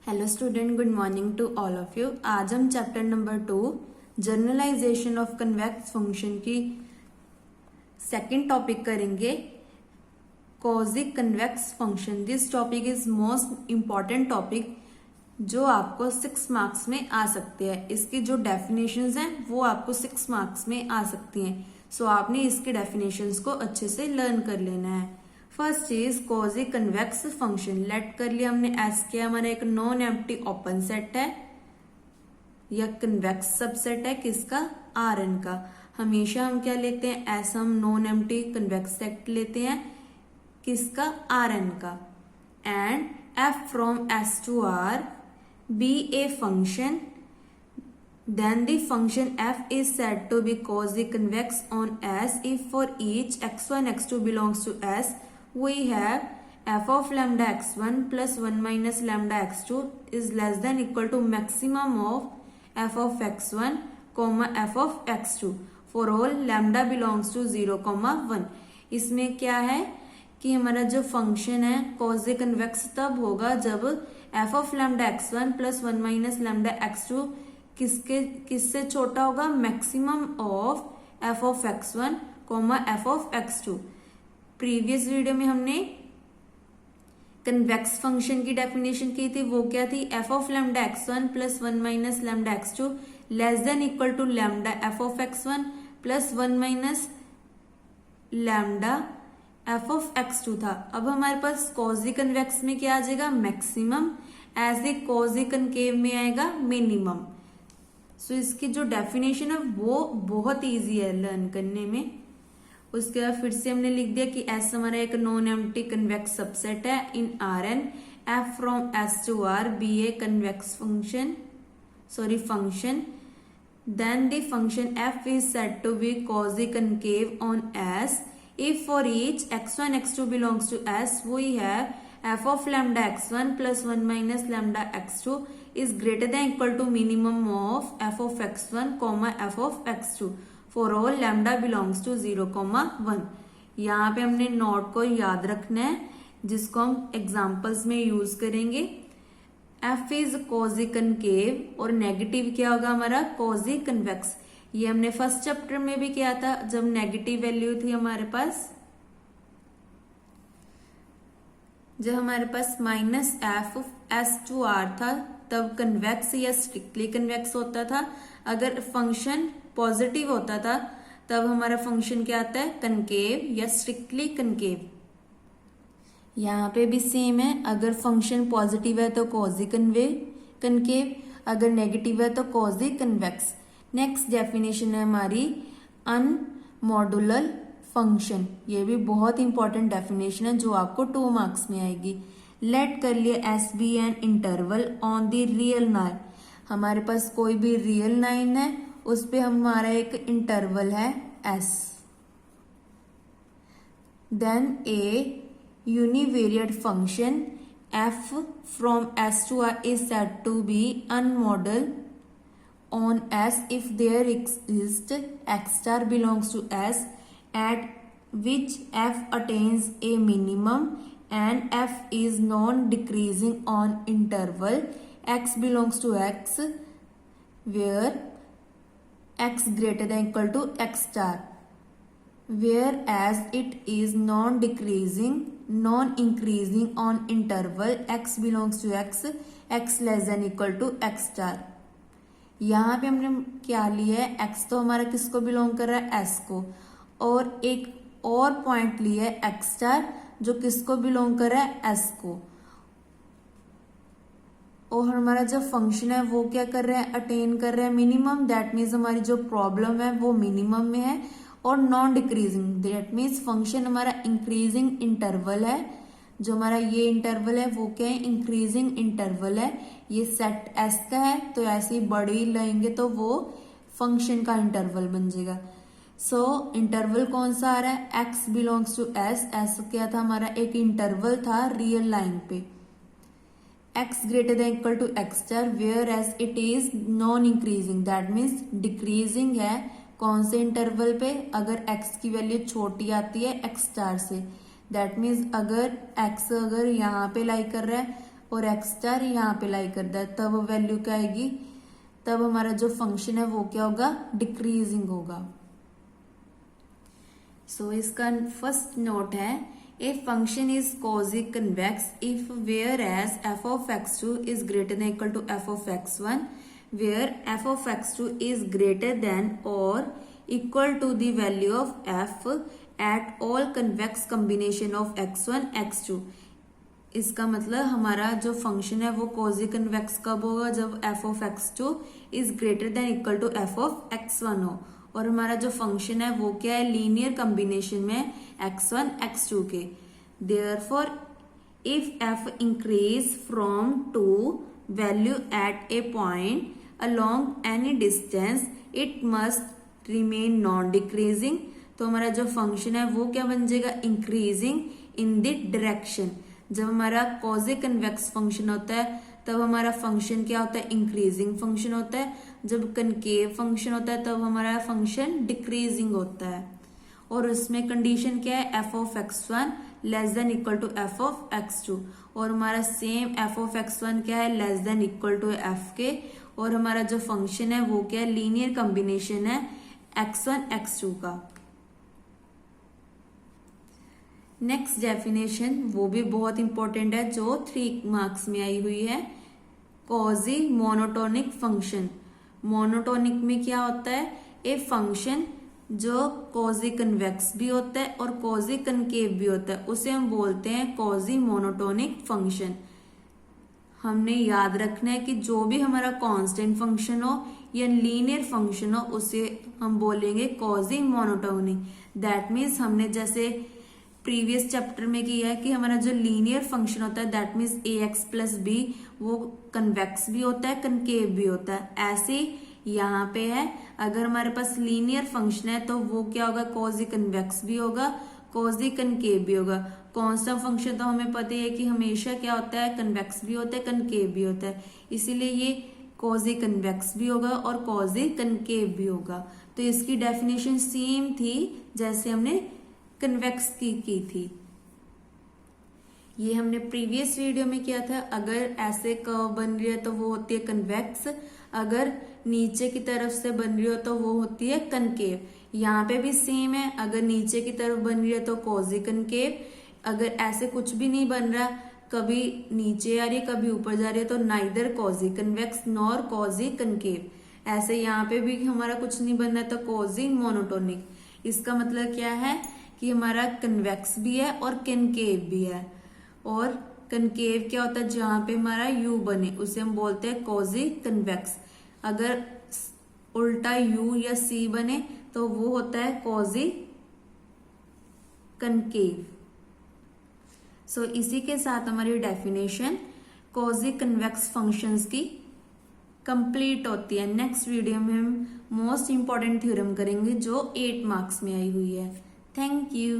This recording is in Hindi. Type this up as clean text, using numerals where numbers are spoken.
Hello student, good morning to all of you. आज हम chapter number 2 generalization of convex function की सेकंड टॉपिक करेंगे, quasi convex function. This topic is most important topic जो आपको 6 मार्क्स में आ सकते हैं। इसकी जो डेफिनेशंस हैं वो आपको 6 मार्क्स में आ सकती हैं। सो आपने इसके डेफिनेशंस को अच्छे से लर्न कर लेना है। First is quasi convex function. Let कर लिया हमने एस के, हमारा एक नॉन एम्प्टी ओपन सेट है या कन्वेक्स सबसेट है किसका, आर एन का। हमेशा हम क्या लेते हैं, एस हम नॉन एम्प्टी कन्वेक्स सेट लेते हैं किसका, आर एन का। And F from S to R be a function, then the function f is said to be quasi-convex on S if for each x1 x2 belongs to S we have f of lambda x1 plus 1 minus lambda x2 is less than equal to maximum of f of x1 comma f of x2 for all lambda belongs to 0 comma 1। इसमें क्या है कि हमारा जो फंक्शन है quasi-convex तब होगा जब f of lambda x1 plus 1 minus lambda x2 किससे छोटा होगा, maximum of F of x1 comma F of x2। Previous video में हमने कन्वेक्स फंक्शन की डेफिनेशन की थी, वो क्या थी, f of lambda x1 plus 1 minus lambda x2 less than equal to lambda f of x1 plus 1 minus lambda f of x2 था। अब हमारे पास कॉजी कन्वेक्स में क्या आ जाएगा, मैक्सिमम, ऐसे कॉजी कनकेव में आएगा मिनिमम। सो इसकी जो डेफिनेशन है वो बहुत इजी है लर्न करने में। उसके बाद फिर से हमने लिख दिया कि एस हमारा एक नॉन एम्प्टी कन्वेक्स सबसेट है in R N, F from S to R be a convex function then the function F is said to be quasi concave on S if for each x1 x2 belongs to S we have f of lambda x1 plus 1 minus lambda x2 is greater than equal to minimum of f of x1 comma f of x2 for all lambda belongs to 0 comma 1। यहाँ पे हमने नोट को याद रखना है जिसको हम एग्जाम्पल्स में यूज करेंगे। f इज कॉजी कनकेव और नेगेटिव क्या होगा हमारा, कॉजी कन्वेक्स। ये हमने फर्स्ट चैप्टर में भी किया था जब नेगेटिव वैल्यू थी हमारे पास, जब हमारे पास minus F S to R था तब कन्वेक्स या स्ट्रिक्टली कन्वेक्स होता था। अगर फंक्शन पॉजिटिव होता था तब हमारा फंक्शन क्या आता है, कनकेव या स्ट्रिक्टली कनकेव। यहाँ पे भी सेम है, अगर फंक्शन पॉजिटिव है तो कॉजी कनकेव, अगर नेगेटिव है तो कॉजी कन्वेक्स। नेक्स्ट डेफिनेशन है हमारी अनमॉडुलर फंक्शन। ये भी बहुत इंपॉर्टेंट डेफिनेशन है जो आपको 2 मार्क्स में आएगी। लेट कर लिए S be an interval on the real line. हमारे पास कोई भी रियल लाइन है उस पे हमारा एक इंटरवल है S. Then a univariate function F from S to R is said to be unimodal on S if there exists x star belongs to S at which f attains a minimum and f is non-decreasing on interval x belongs to x where x greater than equal to x star, whereas it is non-increasing on interval x belongs to x less than equal to x star। यहाँ पे हमने क्या लिया है, x तो हमारा किसको बिलोंग कर रहा है, s को, और एक और पॉइंट लिया है x स्टार जो किसको बिलोंग कर रहा है, s को। और हमारा जो फंक्शन है वो क्या कर रहा है, अटेन कर रहा है मिनिमम। दैट मीन्स हमारी जो प्रॉब्लम है वो मिनिमम में है। और non decreasing, that means function हमारा इंक्रीजिंग इंटरवल है। जो हमारा ये इंटरवल है वो क्या है, इंक्रीजिंग इंटरवल है। ये सेट एस का है तो ऐसे ही बड़ी लेंगे तो वो फंक्शन का इंटरवल बन जाएगा। सो इंटरवल कौन सा आ रहा है, x belongs to S. S क्या था हमारा, एक इंटरवल था रियल लाइन पे, x greater than equal to x star where as it is non increasing, that means decreasing है। कौन से इंटरवल पे, अगर एक्स की वैल्यू छोटी आती है एक्स स्टार से। दैट मीन्स अगर एक्स अगर यहाँ पे लाई कर रहा है और एक्स स्टार यहाँ पे लाई करता है, तब वैल्यू क्या आएगी, तब हमारा जो फंक्शन है वो क्या होगा, डिक्रीजिंग होगा। सो इसका फर्स्ट नोट है, a function is quasi convex if where as F of x two is greater than equal to F of x one, where F of x two is greater than और equal to the value of F at all convex combination of x1 x2। इसका मतलब हमारा जो फंक्शन है वो कॉजी कन्वेक्स कब होगा, जब F of x two is greater than equal to F of x one हो, और हमारा जो फंक्शन है वो क्या है, लीनियर कॉम्बिनेशन में x1 x2 के। Therefore if f increase from to value at a point along any distance it must remain non decreasing. तो हमारा जो फंक्शन है वो क्या बन जाएगा, इंक्रीजिंग इन द डायरेक्शन। जब हमारा कॉजी कन्वेक्स फंक्शन होता है तब हमारा फंक्शन क्या होता है, इंक्रीजिंग फंक्शन होता है। जब कनकेव फंक्शन होता है तब हमारा फंक्शन डिक्रीजिंग होता है। और उसमें कंडीशन क्या है, f of x1 less than equal to F of x2, और हमारा सेम एफ ऑफ x1 क्या है, less than equal to f के, और हमारा जो फंक्शन है वो क्या है, लीनियर कॉम्बिनेशन है x1 x2 का। नेक्स्ट डेफिनेशन वो भी बहुत इंपॉर्टेंट है, जो 3 मार्क्स में आई हुई है, कॉजी मोनोटोनिक फंक्शन। मोनोटोनिक में क्या होता है, ए फंक्शन जो कॉजी कन्वेक्स भी होता है और कॉजी कनकेव भी होता है, उसे हम बोलते हैं कॉजी मोनोटोनिक फंक्शन। हमने याद रखना है कि जो भी हमारा कांस्टेंट फंक्शन हो या लीनियर फंक्शन हो उसे हम बोलेंगे कॉजी मोनोटोनिक। दैट मीन्स हमने जैसे प्रीवियस चैप्टर में किया है कि हमारा जो लीनियर फंक्शन होता है that means a x plus b, वो कन्वेक्स भी होता है कनकेव भी होता है। ऐसे यहाँ पे है, अगर हमारे पास लीनियर फंक्शन है तो वो क्या होगा, कॉजी कन्वेक्स भी होगा कॉजी कनकेव भी होगा। कांस्टेंट फंक्शन तो हमें पता है कि हमेशा क्या होता है, कन्वेक्स भी होता है कनकेव भी होता है, इसीलिए ये कॉजी कन्वेक्स भी होगा और कॉजी कनकेव भी होगा। तो इसकी डेफिनेशन सेम थी जैसे हमने कन्वेक्स की थी। ये हमने प्रीवियस वीडियो में किया था। अगर ऐसे कर्व बन रही है तो वो होती है कन्वेक्स, अगर नीचे की तरफ से बन रही हो तो वो होती है कनकेव। यहाँ पे भी सेम है, अगर नीचे की तरफ बन रही है तो कॉजी कनकेव, अगर ऐसे कुछ भी नहीं बन रहा, कभी नीचे आ रही है कभी ऊपर जा रही है, तो नाइदर कॉजी कन्वेक्स नॉर कॉजी कनकेव। ऐसे यहाँ पे भी हमारा कुछ नहीं बन रहा तो कॉजी मोनोटोनिक। इसका मतलब क्या है कि हमारा कन्वेक्स भी है और कनकेव भी है। और कनकेव क्या होता है, जहां पे हमारा यू बने उसे हम बोलते हैं कॉजी कन्वेक्स। अगर उल्टा यू या सी बने तो वो होता है कॉजी कनकेव। सो इसी के साथ हमारी डेफिनेशन कॉजी कन्वेक्स फंक्शंस की कंप्लीट होती है। नेक्स्ट वीडियो में हम मोस्ट इंपॉर्टेंट थ्योरम करेंगे जो 8 मार्क्स में आई हुई है। Thank you.